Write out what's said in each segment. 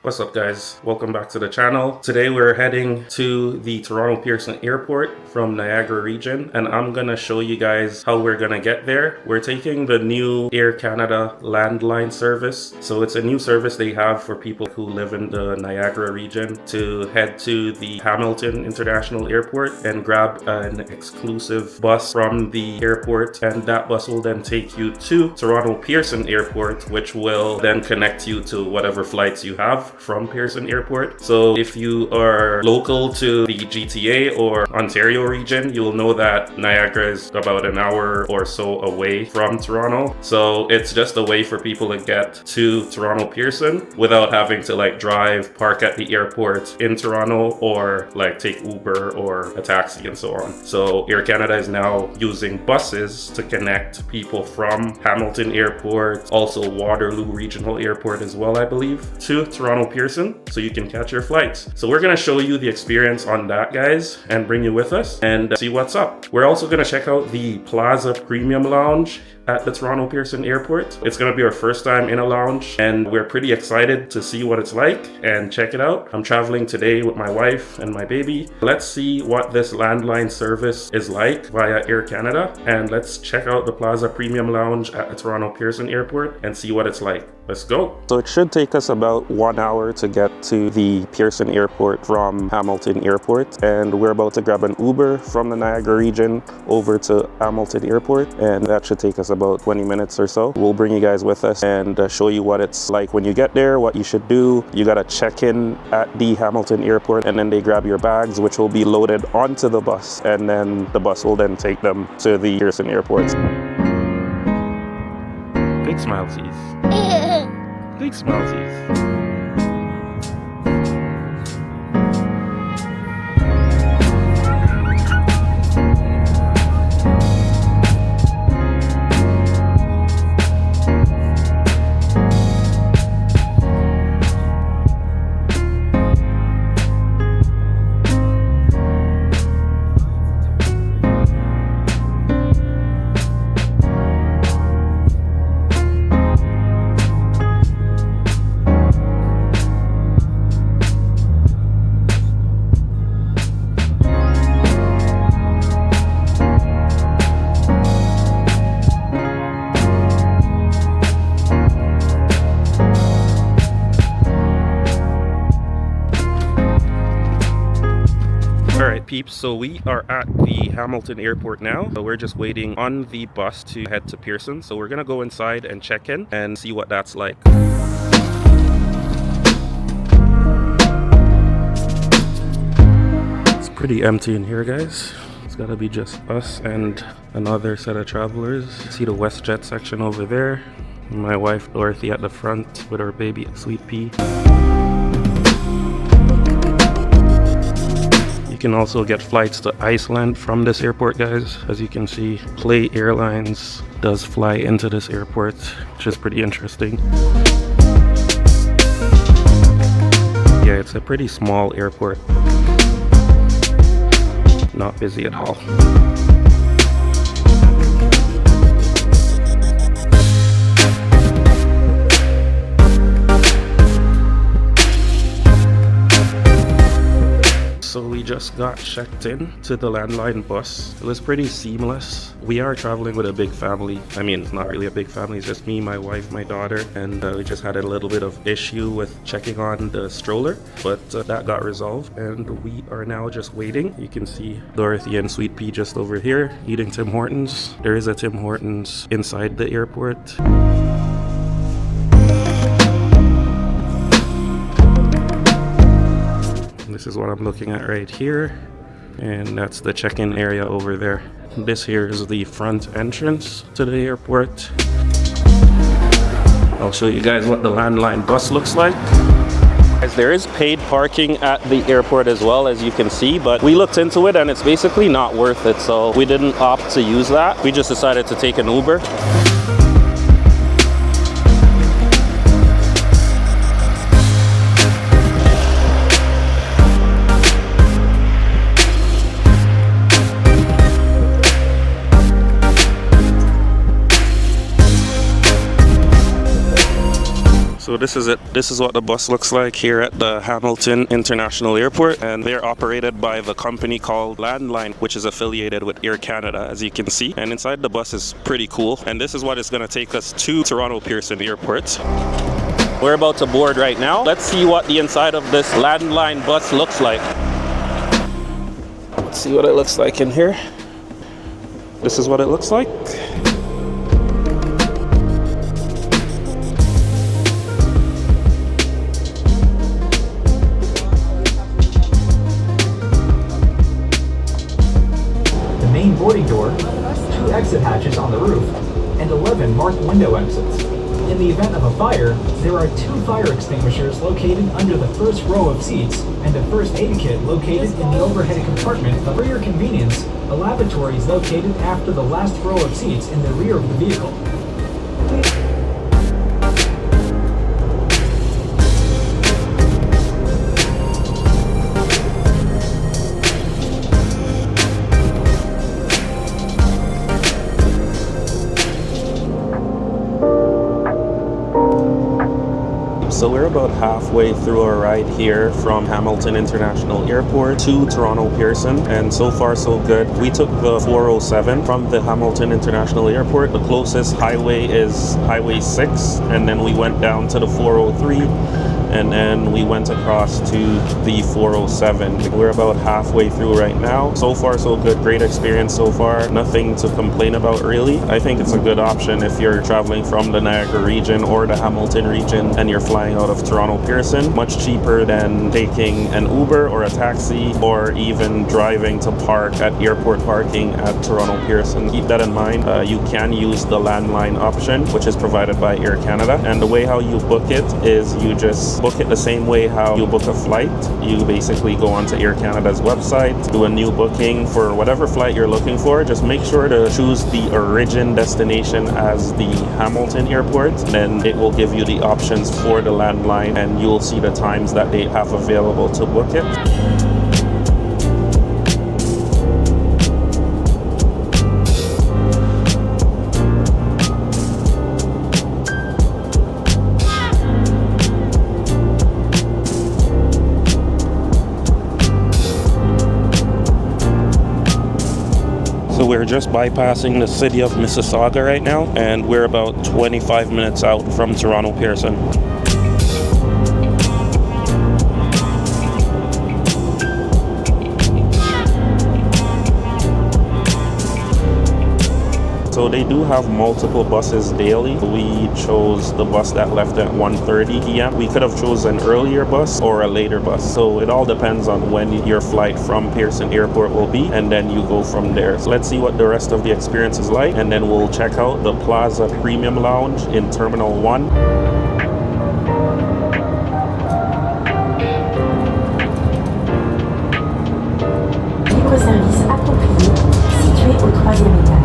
What's up guys, welcome back to the channel. Today we're heading to the Toronto Pearson airport from Niagara region, and I'm gonna show you guys how we're gonna get there. We're taking the new Air Canada Landline service. So it's a new service they have for people who live in the Niagara region to head to the Hamilton International Airport and grab an exclusive bus from the airport, and that bus will then take you to Toronto Pearson Airport, which will then connect you to whatever flights you have from Pearson Airport. So if you are local to the GTA or Ontario region, you'll know that Niagara is about an hour or so away from Toronto. So it's just a way for people to get to Toronto Pearson without having to drive, park at the airport in Toronto, or take Uber or a taxi and so on. So Air Canada is now using buses to connect people from Hamilton Airport, also Waterloo Regional Airport as well, I believe, to Toronto Pearson, so you can catch your flights. So we're going to show you the experience on that, guys, and bring you with us and see what's up. We're also going to check out the Plaza Premium Lounge at the Toronto Pearson Airport. It's going to be our first time in a lounge, and we're pretty excited to see what it's like and check it out. I'm traveling today with my wife and my baby. Let's see what this landline service is like via Air Canada, and let's check out the Plaza Premium Lounge at the Toronto Pearson Airport and see what it's like. Let's go. So it should take us about 1 hour to get to the Pearson Airport from Hamilton Airport, and we're about to grab an Uber from the Niagara region over to Hamilton Airport, and that should take us about 20 minutes or so. We'll bring you guys with us and show you what it's like when you get there, what you should do. You gotta check in at the Hamilton Airport, and then they grab your bags, which will be loaded onto the bus, and then the bus will then take them to the Pearson Airport. Big smilesies. Big smilesies. Alright peeps, so we are at the Hamilton Airport now. So we're just waiting on the bus to head to Pearson. So we're gonna go inside and check in and see what that's like. It's pretty empty in here, guys. It's gotta be just us and another set of travelers. See the WestJet section over there. My wife Dorothy at the front with her baby Sweet Pea. You can also get flights to Iceland from this airport, guys. As you can see, Play Airlines does fly into this airport, which is pretty interesting. Yeah, it's a pretty small airport. Not busy at all. So we just got checked in to the landline bus. It was pretty seamless. We are traveling with a big family. I mean, it's not really a big family, it's just me, my wife, my daughter, and we just had a little bit of issue with checking on the stroller, but that got resolved, and we are now just waiting. You can see Dorothy and Sweet Pea just over here eating Tim Hortons. There is a Tim Hortons inside the airport. This is what I'm looking at right here, and that's the check-in area over there. This here is the front entrance to the airport. I'll show you guys what the landline bus looks like. Guys, there is paid parking at the airport as well, as you can see, but we looked into it and it's basically not worth it, so we didn't opt to use that. We just decided to take an Uber. So this is it. This is what the bus looks like here at the Hamilton International Airport, and they're operated by the company called Landline, which is affiliated with Air Canada, as you can see. And inside the bus is pretty cool, and this is what is going to take us to Toronto Pearson Airport. We're about to board right now. Let's see what the inside of this Landline bus looks like. Let's see what it looks like in here. This is what it looks like. The main boarding door, 2 exit hatches on the roof, and 11 marked window exits. In the event of a fire, there are 2 fire extinguishers located under the first row of seats and a first aid kit located in the overhead compartment. For your convenience, a lavatory is located after the last row of seats in the rear of the vehicle. So we're about halfway through our ride here from Hamilton International Airport to Toronto Pearson, and so far so good. We took the 407 from the Hamilton International Airport. The closest highway is Highway 6, and then we went down to the 403, and then we went across to the 407. We're about halfway through right now. So far so good. Great experience so far. Nothing to complain about really. I think it's a good option if you're traveling from the Niagara region or the Hamilton region and you're flying out of Toronto Pearson. Much cheaper than taking an Uber or a taxi or even driving to park at airport parking at Toronto Pearson. Keep that in mind. You can use the Landline option, which is provided by Air Canada, and the way how you book it is you just book it the same way how you book a flight. You basically go onto Air Canada's website, do a new booking for whatever flight you're looking for. Just make sure to choose the origin destination as the Hamilton Airport. Then it will give you the options for the Landline, and you'll see the times that they have available to book it. So we're just bypassing the city of Mississauga right now, and we're about 25 minutes out from Toronto Pearson. So they do have multiple buses daily. We chose the bus that left at 1:30 p.m. We could have chosen an earlier bus or a later bus. So it all depends on when your flight from Pearson Airport will be, and then you go from there. So let's see what the rest of the experience is like, and then we'll check out the Plaza Premium Lounge in Terminal 1. Libre-service approprié, situé au 3e étage.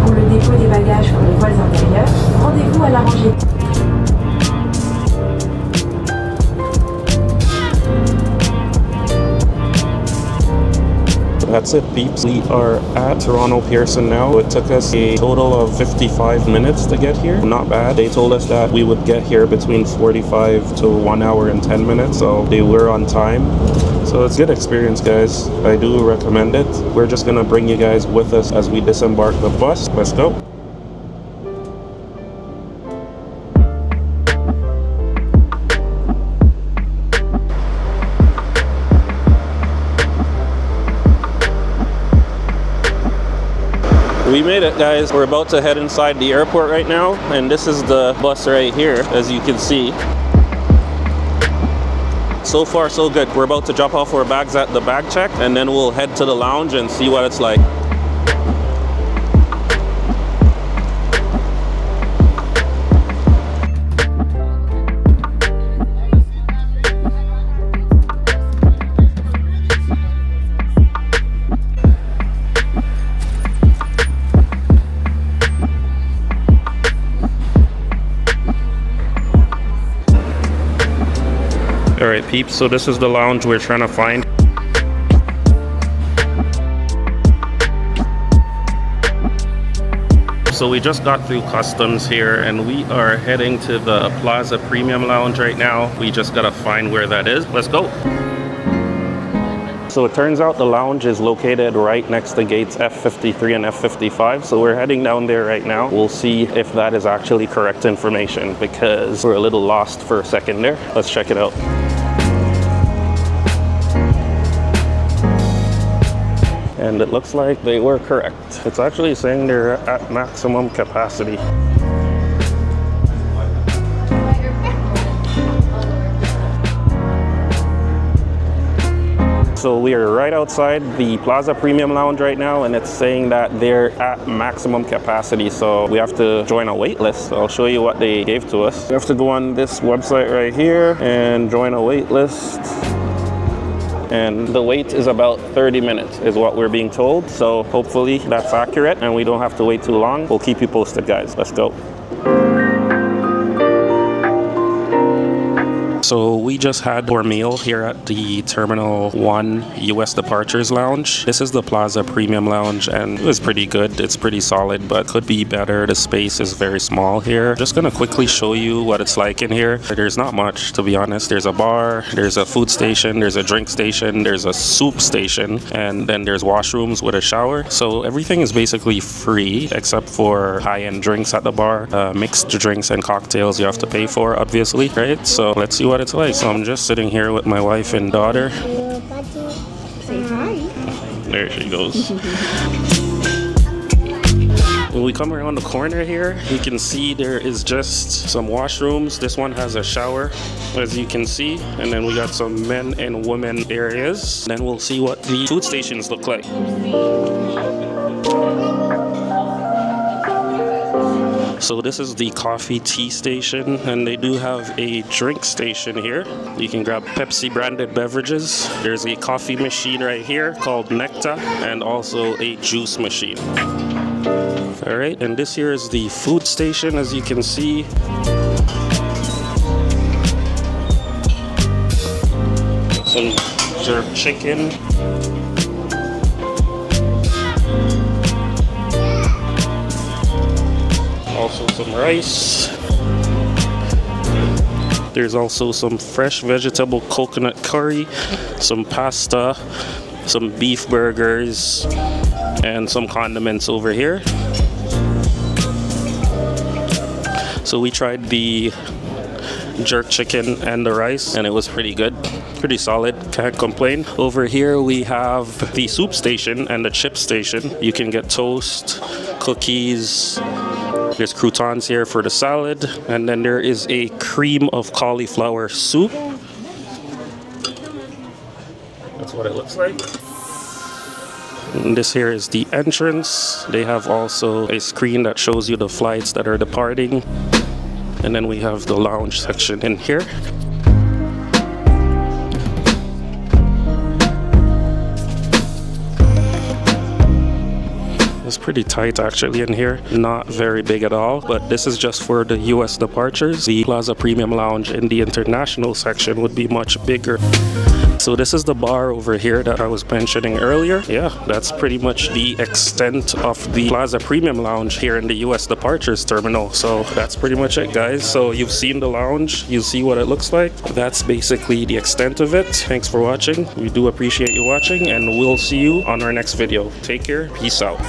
Pour le dépôt des bagages pour les vols intérieurs, rendez-vous à la rangée. That's it, peeps. We are at Toronto Pearson now. It took us a total of 55 minutes to get here. Not bad. They told us that we would get here between 45 to 1 hour and 10 minutes, so they were on time. So it's a good experience, guys. I do recommend it. We're just gonna bring you guys with us as we disembark the bus. Let's go. We made it, guys. We're about to head inside the airport right now, and this is the bus right here, as you can see. So far, so good. We're about to drop off our bags at the bag check, and then we'll head to the lounge and see what it's like. Alright peeps, so this is the lounge we're trying to find. So we just got through customs here and we are heading to the Plaza Premium Lounge right now. We just gotta find where that is. Let's go. So it turns out the lounge is located right next to gates F53 and F55. So we're heading down there right now. We'll see if that is actually correct information because we're a little lost for a second there. Let's check it out. And it looks like they were correct. It's actually saying they're at maximum capacity. So we are right outside the Plaza Premium Lounge right now, and it's saying that they're at maximum capacity. So we have to join a wait list. I'll show you what they gave to us. We have to go on this website right here and join a wait list. And the wait is about 30 minutes is what we're being told. So hopefully that's accurate and we don't have to wait too long. We'll keep you posted, guys. Let's go. So we just had our meal here at the Terminal 1 US Departures Lounge. This is the Plaza Premium Lounge and it was pretty good. It's pretty solid, but could be better. The space is very small here. Just gonna quickly show you what it's like in here. There's not much, to be honest. There's a bar, there's a food station, there's a drink station, there's a soup station, and then there's washrooms with a shower. So everything is basically free except for high-end drinks at the bar. Mixed drinks and cocktails you have to pay for, obviously, right? So let's see what it's like. So I'm just sitting here with my wife and daughter. Say hi. There she goes. When we come around the corner here, you can see there is just some washrooms. This one has a shower, as you can see. And then we got some men and women areas. Then we'll see what the food stations look like. So this is the coffee tea station, and they do have a drink station here. You can grab Pepsi branded beverages. There's a coffee machine right here called Nectar, and also a juice machine. All right, and this here is the food station, as you can see. Some jerk chicken. Also some rice. There's also some fresh vegetable coconut curry, some pasta, some beef burgers, and some condiments over here. So we tried the jerk chicken and the rice, and it was pretty good, pretty solid, can't complain. Over here we have the soup station and the chip station. You can get toast, cookies. There's croutons here for the salad, and then there is a cream of cauliflower soup. That's what it looks like. And this here is the entrance. They have also a screen that shows you the flights that are departing. And then we have the lounge section in here. It's pretty tight actually in here, not very big at all, but this is just for the US departures. The Plaza Premium Lounge in the international section would be much bigger. So this is the bar over here that I was mentioning earlier. Yeah, that's pretty much the extent of the Plaza Premium Lounge here in the US Departures Terminal. So that's pretty much it, guys. So you've seen the lounge, you see what it looks like. That's basically the extent of it. Thanks for watching. We do appreciate you watching, and we'll see you on our next video. Take care. Peace out.